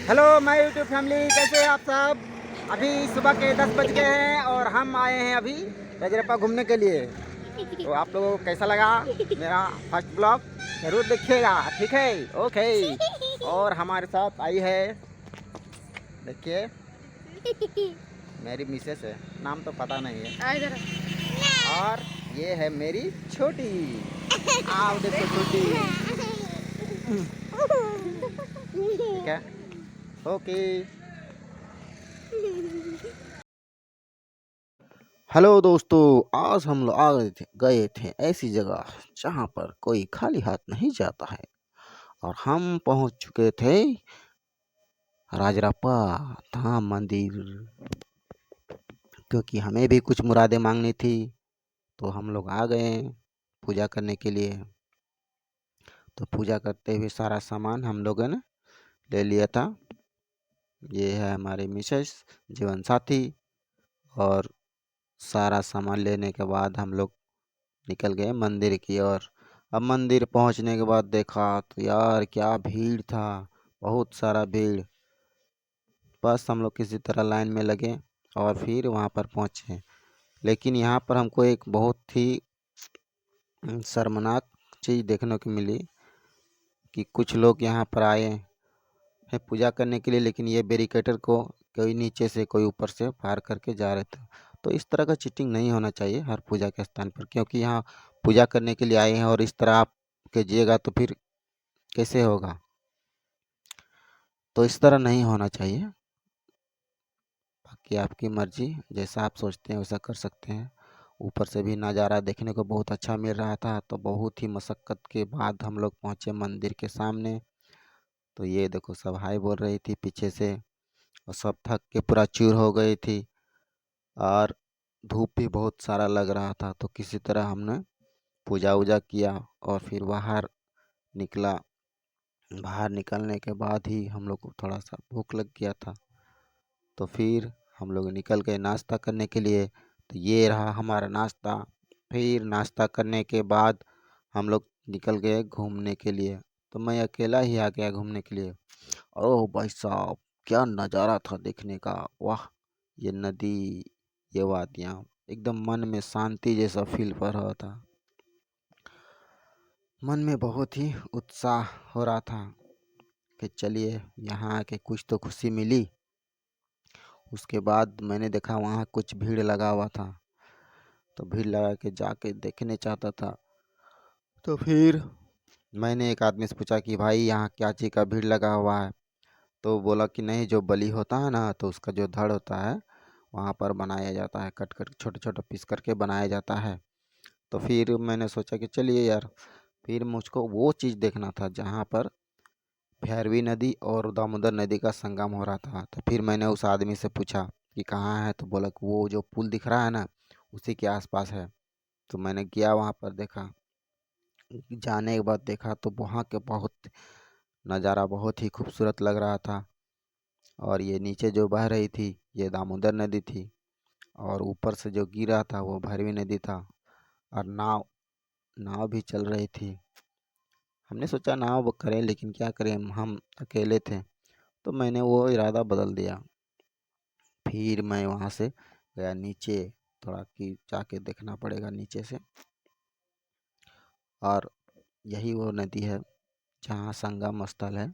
Hello my YouTube family, कैसे हैं आप सब। अभी सुबह के 10 बज गए हैं और हम आए हैं अभी रजरप्पा घूमने के लिए। तो आप लोगों को कैसा लगा मेरा फर्स्ट ब्लॉग, जरूर देखिएगा, ठीक है। ओके। और हमारे साथ आई है, देखिए, मेरी मिसेस है, नाम तो पता नहीं है। और ये है मेरी छोटी, आओ देखो छोटी, ठीक है। ओके। हेलो दोस्तों, आज हम लोग आ गए थे ऐसी जगह जहाँ पर कोई खाली हाथ नहीं जाता है। और हम पहुँच चुके थे राजरप्पा धाम मंदिर, क्योंकि हमें भी कुछ मुरादें मांगनी थी। तो हम लोग आ गए पूजा करने के लिए। तो पूजा करते हुए सारा सामान हम लोगों ने ले लिया था। ये है हमारे मिसेस, जीवन साथी। और सारा सामान लेने के बाद हम लोग निकल गए मंदिर की ओर। अब मंदिर पहुंचने के बाद देखा तो यार क्या भीड़ था, बहुत सारा भीड़। बस हम लोग किसी तरह लाइन में लगे और फिर वहां पर पहुंचे। लेकिन यहाँ पर हमको एक बहुत ही शर्मनाक चीज़ देखने को मिली कि कुछ लोग यहाँ पर आए हैं पूजा करने के लिए, लेकिन ये बैरिकेटर को कोई नीचे से कोई ऊपर से पार करके जा रहे थे। तो इस तरह का चीटिंग नहीं होना चाहिए हर पूजा के स्थान पर, क्योंकि यहाँ पूजा करने के लिए आए हैं और इस तरह आप कीजिएगा तो फिर कैसे होगा। तो इस तरह नहीं होना चाहिए। बाकी आपकी मर्जी, जैसा आप सोचते हैं वैसा कर सकते हैं। ऊपर से भी नज़ारा देखने को बहुत अच्छा मिल रहा था। तो बहुत ही मशक्क़त के बाद हम लोग पहुँचे मंदिर के सामने। तो ये देखो, सब हाय बोल रही थी पीछे से, और सब थक के पूरा चूर हो गई थी। और धूप भी बहुत सारा लग रहा था। तो किसी तरह हमने पूजा वूजा किया और फिर बाहर निकला। बाहर निकलने के बाद ही हम लोग को थोड़ा सा भूख लग गया था। तो फिर हम लोग निकल गए नाश्ता करने के लिए। तो ये रहा हमारा नाश्ता। फिर नाश्ता करने के बाद हम लोग निकल गए घूमने के लिए। तो मैं अकेला ही आ गया घूमने के लिए। ओह भाई साहब, क्या नज़ारा था देखने का, वाह। ये नदी, ये वादियाँ, एकदम मन में शांति जैसा फील कर रहा था। मन में बहुत ही उत्साह हो रहा था कि चलिए यहाँ आके कुछ तो खुशी मिली। उसके बाद मैंने देखा वहाँ कुछ भीड़ लगा हुआ था। तो भीड़ लगा के जाके देखने चाहता था। तो फिर मैंने एक आदमी से पूछा कि भाई यहाँ क्या चीज़ का भीड़ लगा हुआ है। तो बोला कि नहीं, जो बलि होता है ना, तो उसका जो धड़ होता है वहाँ पर बनाया जाता है, कट कर छोटे छोटे पीस करके बनाया जाता है। तो फिर मैंने सोचा कि चलिए यार, फिर मुझको वो चीज़ देखना था जहाँ पर भैरवी नदी और दामोदर नदी का संगम हो रहा था। तो फिर मैंने उस आदमी से पूछा कि कहाँ है। तो बोला कि वो जो पुल दिख रहा है ना, उसी के आसपास है। तो मैंने गया वहाँ पर, देखा। जाने के बाद देखा तो वहाँ के बहुत नज़ारा बहुत ही खूबसूरत लग रहा था। और ये नीचे जो बह रही थी ये दामोदर नदी थी, और ऊपर से जो गिरा था वो भैरवी नदी था। और नाव नाव भी चल रही थी। हमने सोचा नाव वो करें, लेकिन क्या करें, हम अकेले थे। तो मैंने वो इरादा बदल दिया। फिर मैं वहाँ से गया नीचे, थोड़ा कि जाके देखना पड़ेगा नीचे से। और यही वो नदी है जहाँ संगम स्थल है,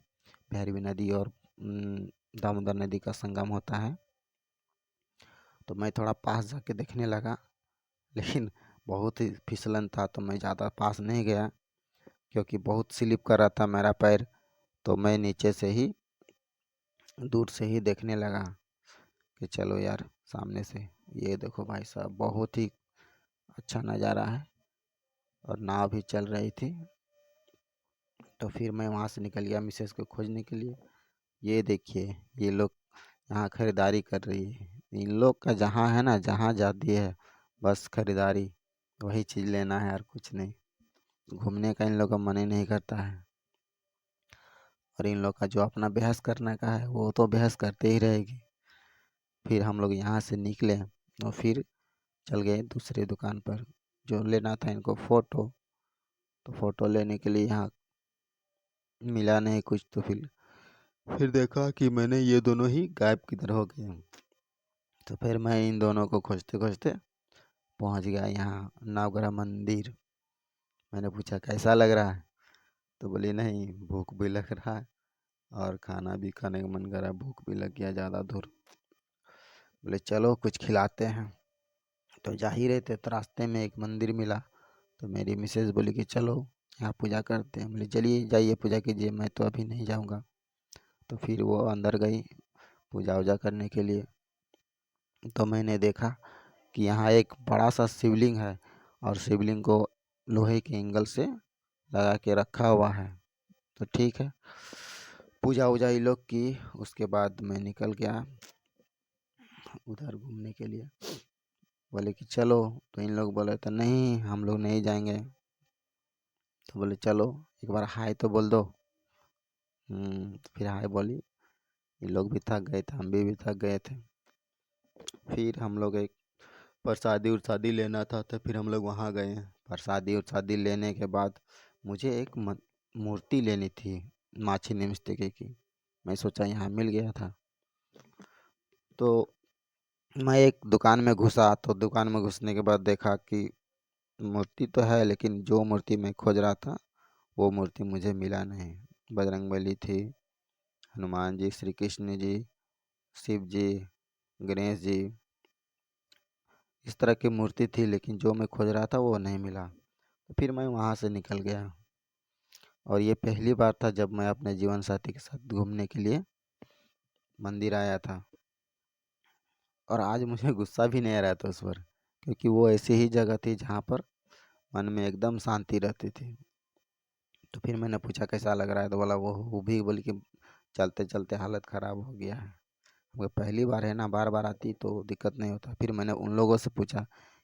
भैरवी नदी और दामोदर नदी का संगम होता है। तो मैं थोड़ा पास जाके देखने लगा, लेकिन बहुत ही फिसलन था तो मैं ज़्यादा पास नहीं गया, क्योंकि बहुत स्लिप कर रहा था मेरा पैर। तो मैं नीचे से ही, दूर से ही देखने लगा कि चलो यार सामने से। ये देखो भाई साहब, बहुत ही अच्छा नज़ारा है और नाव भी चल रही थी। तो फिर मैं वहाँ से निकल गया मिसेस को खोजने के लिए। ये देखिए, ये लोग यहाँ खरीदारी कर रही है। इन लोग का जहाँ है ना, जहाँ जाती है बस खरीदारी, वही चीज़ लेना है और कुछ नहीं। घूमने का इन लोग का मन ही नहीं करता है। और इन लोग का जो अपना बहस करने का है वो तो बहस करते ही रहेगी। फिर हम लोग यहाँ से निकले और फिर चल गए दूसरी दुकान पर। जो लेना था इनको फ़ोटो, तो फ़ोटो लेने के लिए यहाँ मिला नहीं कुछ। तो फिर फिर देखा कि मैंने ये दोनों ही गायब किधर हो गए। तो फिर मैं इन दोनों को खोजते खोजते पहुंच गया यहाँ नवग्रह मंदिर। मैंने पूछा कैसा लग रहा है, तो बोली नहीं भूख भी लग रहा है और खाना भी खाने का मन कर रहा है, भूख भी लग गया ज़्यादा दूर। बोले चलो कुछ खिलाते हैं। तो जा ही रहे थे तो रास्ते में एक मंदिर मिला। तो मेरी मिसेज बोली कि चलो यहाँ पूजा करते हैं। बोले चलिए जाइए पूजा कीजिए, मैं तो अभी नहीं जाऊँगा। तो फिर वो अंदर गई पूजा वूजा करने के लिए। तो मैंने देखा कि यहाँ एक बड़ा सा शिवलिंग है और शिवलिंग को लोहे के एंगल से लगा के रखा हुआ है। तो ठीक है, पूजा वूजा ये लोग की। उसके बाद मैं निकल गया उधर घूमने के लिए। बोले कि चलो, तो इन लोग बोले तो नहीं हम लोग नहीं जाएंगे। तो बोले चलो एक बार हाय तो बोल दो। तो फिर हाय बोली। ये लोग भी थक गए थे, हम भी थक गए थे। फिर हम लोग एक प्रसादी उरसादी लेना था, तो फिर हम लोग वहाँ गए। प्रसादी उरसादी लेने के बाद मुझे एक मूर्ति लेनी थी माँ छिन्नमस्तिके की। मैं सोचा यहाँ मिल गया था। तो मैं एक दुकान में घुसा, तो दुकान में घुसने के बाद देखा कि मूर्ति तो है लेकिन जो मूर्ति मैं खोज रहा था वो मूर्ति मुझे मिला नहीं। बजरंगबली थी, हनुमान जी, श्री कृष्ण जी, शिव जी, गणेश जी, इस तरह की मूर्ति थी, लेकिन जो मैं खोज रहा था वो नहीं मिला। तो फिर मैं वहाँ से निकल गया। और ये पहली बार था जब मैं अपने जीवन साथी के साथ घूमने के लिए मंदिर आया था। और आज मुझे गुस्सा भी नहीं आ रहा था उस पर, क्योंकि वो ऐसी ही जगह थी जहाँ पर मन में एकदम शांति रहती थी। तो फिर मैंने पूछा कैसा लग रहा है, तो बोला वो भी बोली कि चलते चलते हालत ख़राब हो गया है। वो पहली बार है ना, बार बार आती तो दिक्कत नहीं होता। फिर मैंने उन लोगों से पूछा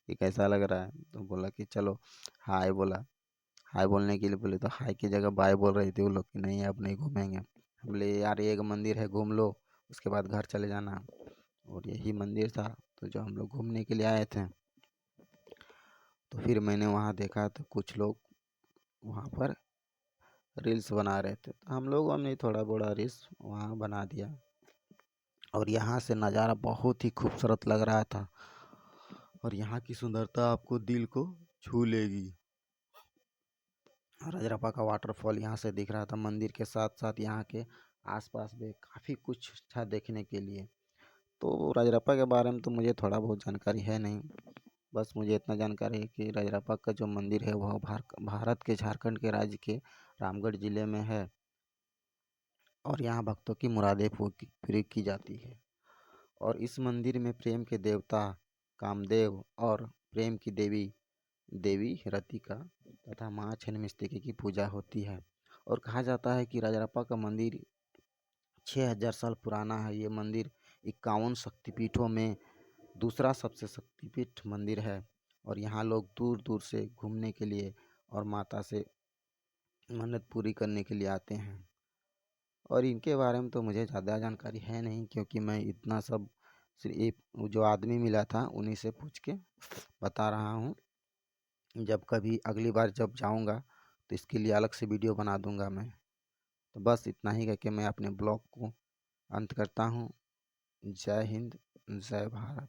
कि कैसा लग रहा है, तो बोला कि चलो हाय बोला। हाय बोलने के लिए बोले तो हाय की जगह बाय बोल रही थी वो लोग कि नहीं अब नहीं घूमेंगे। हम बोले यार ये एक मंदिर है घूम लो, उसके बाद घर चले जाना। और यही मंदिर था तो जो हम लोग घूमने के लिए आए थे। तो फिर मैंने वहाँ देखा तो कुछ लोग वहाँ पर रील्स बना रहे थे, तो हम लोगों ने थोड़ा बड़ा रील्स वहाँ बना दिया। और यहाँ से नज़ारा बहुत ही खूबसूरत लग रहा था और यहाँ की सुंदरता आपको दिल को छू लेगी। रजरप्पा का वाटरफॉल यहाँ से दिख रहा था। मंदिर के साथ साथ यहाँ के आसपास भी काफ़ी कुछ था देखने के लिए। तो रजरप्पा के बारे में तो मुझे थोड़ा बहुत जानकारी है नहीं, बस मुझे इतना जानकारी है कि रजरप्पा का जो मंदिर है वह भारत के झारखंड के राज्य के रामगढ़ जिले में है। और यहाँ भक्तों की मुरादें पूरी की जाती है। और इस मंदिर में प्रेम के देवता कामदेव और प्रेम की देवी देवी रतिका तथा माँ छिन्नमस्तिके की पूजा होती है। और कहा जाता है कि रजरप्पा का मंदिर 6000 साल पुराना है। ये मंदिर 51 शक्तिपीठों में दूसरा सबसे शक्तिपीठ मंदिर है। और यहाँ लोग दूर दूर से घूमने के लिए और माता से मन्नत पूरी करने के लिए आते हैं। और इनके बारे में तो मुझे ज़्यादा जानकारी है नहीं, क्योंकि मैं इतना सब सिर्फ जो आदमी मिला था उन्हीं से पूछ के बता रहा हूँ। जब कभी अगली बार जब जाऊँगा तो इसके लिए अलग से वीडियो बना दूँगा मैं। तो बस इतना ही करके मैं अपने ब्लॉग को अंत करता हूँ। जय हिंद, जय भारत।